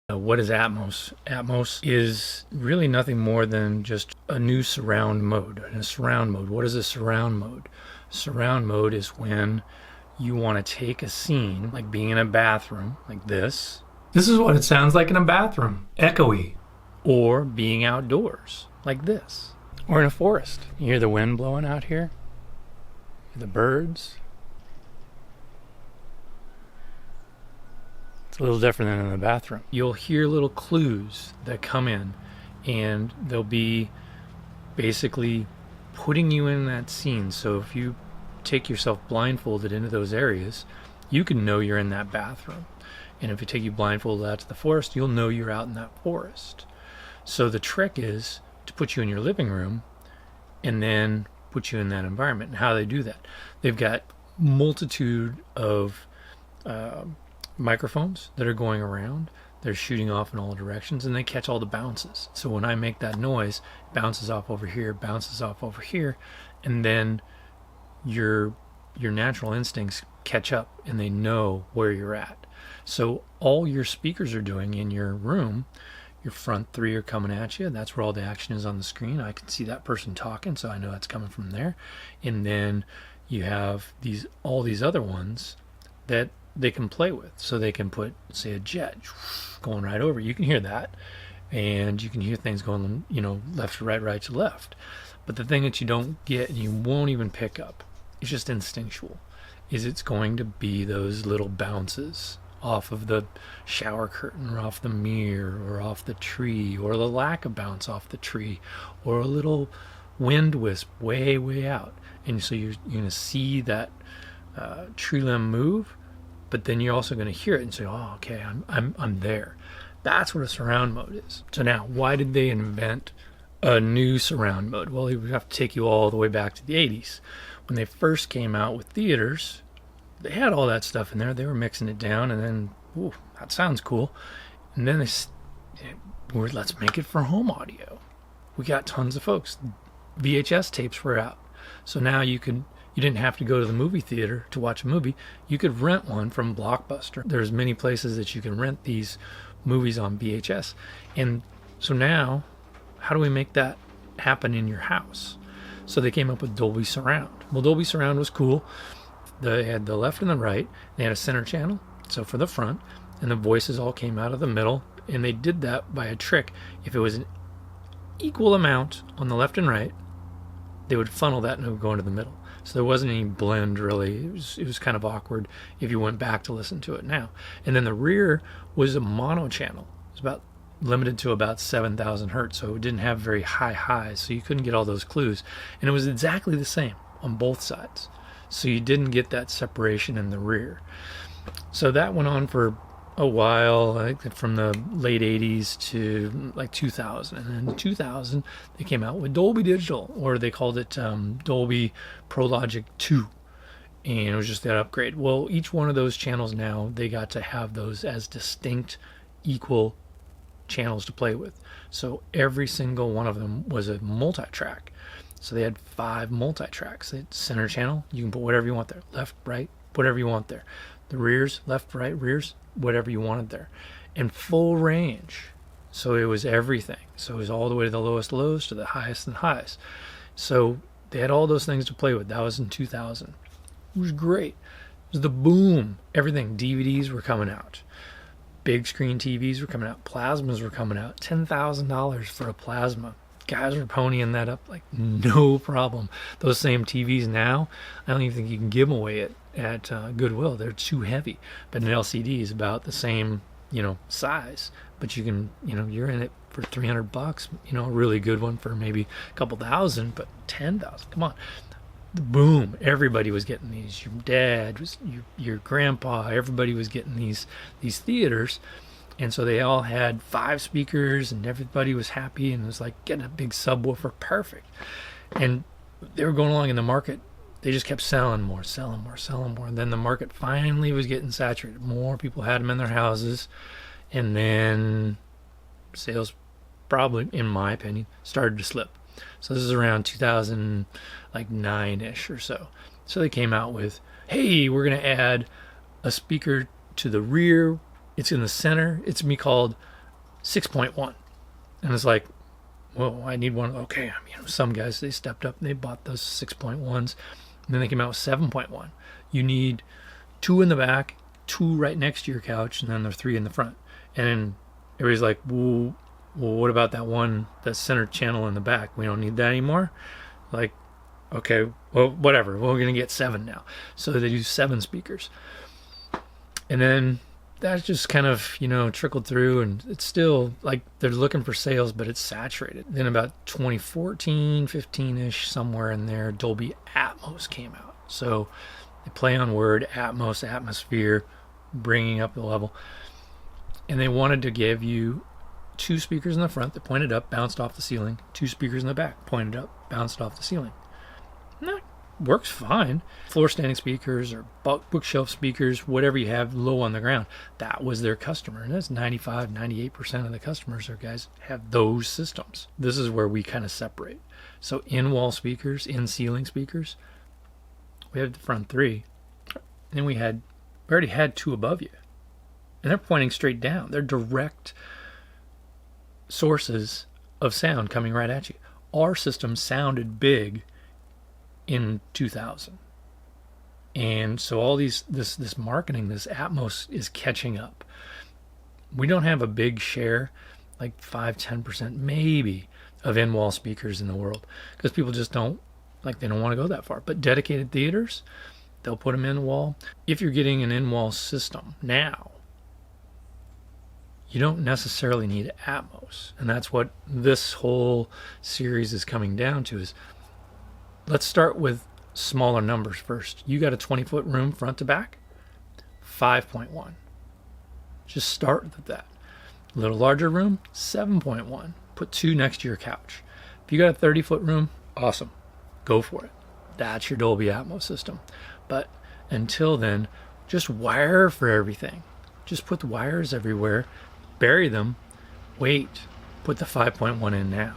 What is Atmos? Atmos is really nothing more than just a new surround mode. And a surround mode, what is a surround mode? Surround mode is when you want to take a scene, like being in a bathroom, like this. This is what it sounds like in a bathroom, echoey. Or being outdoors, like this. Or in a forest. You hear the wind blowing out here? The birds. It's a little different than in the bathroom. You'll hear little clues that come in, and they'll be basically putting you in that scene. So if you take yourself blindfolded into those areas, you can know you're in that bathroom. And if you take you blindfolded out to the forest, you'll know you're out in that forest. So the trick is to put you in your living room and then put you in that environment. And how they do that, they've got multitude of microphones that are going around. They're shooting off in all directions, and they catch all the bounces. So when I make that noise, it bounces off over here, bounces off over here, and then your natural instincts catch up and they know where you're at. So all your speakers are doing in your room, your front three are coming at you. That's where all the action is on the screen. I can see that person talking, so I know that's coming from there. And then you have all these other ones that they can play with. So they can put, say, a jet going right over. You can hear that, and you can hear things going, left to right, right to left. But the thing that you don't get and you won't even pick up, it's just instinctual, is it's going to be those little bounces off of the shower curtain or off the mirror or off the tree, or the lack of bounce off the tree, or a little wind wisp way, way out. And so you're going to see that tree limb move, but then you're also going to hear it and say, oh, okay, I'm there. That's what a surround mode is. So now, why did they invent a new surround mode? Well, we have to take you all the way back to the 80s. When they first came out with theaters, they had all that stuff in there. They were mixing it down, and then, ooh, that sounds cool. And then let's make it for home audio. We got tons of folks. VHS tapes were out. So now you didn't have to go to the movie theater to watch a movie. You could rent one from Blockbuster. There's many places that you can rent these movies on VHS. And so now, how do we make that happen in your house? So they came up with Dolby Surround. Well, Dolby Surround was cool. They had the left and the right. They had a center channel, so for the front, and the voices all came out of the middle. And they did that by a trick. If it was an equal amount on the left and right, they would funnel that and it would go into the middle. So there wasn't any blend, really. It was kind of awkward if you went back to listen to it now. And then the rear was a mono channel. It was limited to about 7,000 hertz, so it didn't have very high highs, so you couldn't get all those clues. And it was exactly the same on both sides. So you didn't get that separation in the rear. So that went on for a while, I think from the late 80s to like 2000. And then in 2000, they came out with Dolby Digital, or they called it Dolby Pro Logic 2. And it was just that upgrade. Well, each one of those channels now, they got to have those as distinct, equal channels to play with. So every single one of them was a multi-track. So they had 5 multi-tracks. The center channel, you can put whatever you want there. Left, right, whatever you want there. The rears, left, right, rears, whatever you wanted there. And full range. So it was everything. So it was all the way to the lowest lows to the highest and highs. So they had all those things to play with. That was in 2000. It was great. It was the boom. Everything. DVDs were coming out. Big screen TVs were coming out. Plasmas were coming out. $10,000 for a plasma. Guys were ponying that up like no problem. Those same TVs now, I don't even think you can give them away at Goodwill. They're too heavy. But an LCD is about the same, size. But you can, you're in it for $300. A really good one for maybe a couple thousand, but 10,000. Come on. The boom. Everybody was getting these. Your dad, your grandpa, everybody was getting these theaters. And so they all had 5 speakers, and everybody was happy, and it was like getting a big subwoofer, perfect. And they were going along in the market. They just kept selling more. And then the market finally was getting saturated. More people had them in their houses. And then sales probably, in my opinion, started to slip. So this is around 2009-ish or so. So they came out with, hey, we're going to add a speaker to the rear. It's in the center. It's going to be called 6.1. And it's like, whoa, I need one. Okay, some guys, they stepped up and they bought those 6.1s, and then they came out with 7.1. You need 2 in the back, 2 right next to your couch, and then there are 3 in the front. And everybody's like, well, what about that one, that center channel in the back? We don't need that anymore? Like, okay, well, whatever. We're going to get 7 now. So they do 7 speakers. And then that's just kind of, trickled through, and it's still like they're looking for sales, but it's saturated. Then about 2014, 15-ish, somewhere in there, Dolby Atmos came out. So they play on word, Atmos, atmosphere, bringing up the level. And they wanted to give you 2 speakers in the front that pointed up, bounced off the ceiling, 2 speakers in the back, pointed up, bounced off the ceiling. And that works fine. Floor standing speakers or bookshelf speakers, whatever you have low on the ground, that was their customer. And that's 95, 98% of the customers or guys have those systems. This is where we kind of separate. So in-wall speakers, in-ceiling speakers, we have the front 3. And we already had 2 above you. And they're pointing straight down. They're direct sources of sound coming right at you. Our system sounded big in 2000, and so all this marketing, this Atmos is catching up. We don't have a big share, like 5-10% maybe, of in-wall speakers in the world, because people just don't want to go that far. But dedicated theaters, they'll put them in the wall. If you're getting an in-wall system now, you don't necessarily need Atmos, and that's what this whole series is coming down to. Is let's start with smaller numbers first. You got a 20-foot room front to back, 5.1. Just start with that. A little larger room, 7.1. Put 2 next to your couch. If you got a 30-foot room, awesome. Go for it. That's your Dolby Atmos system. But until then, just wire for everything. Just put the wires everywhere, bury them, wait, put the 5.1 in now.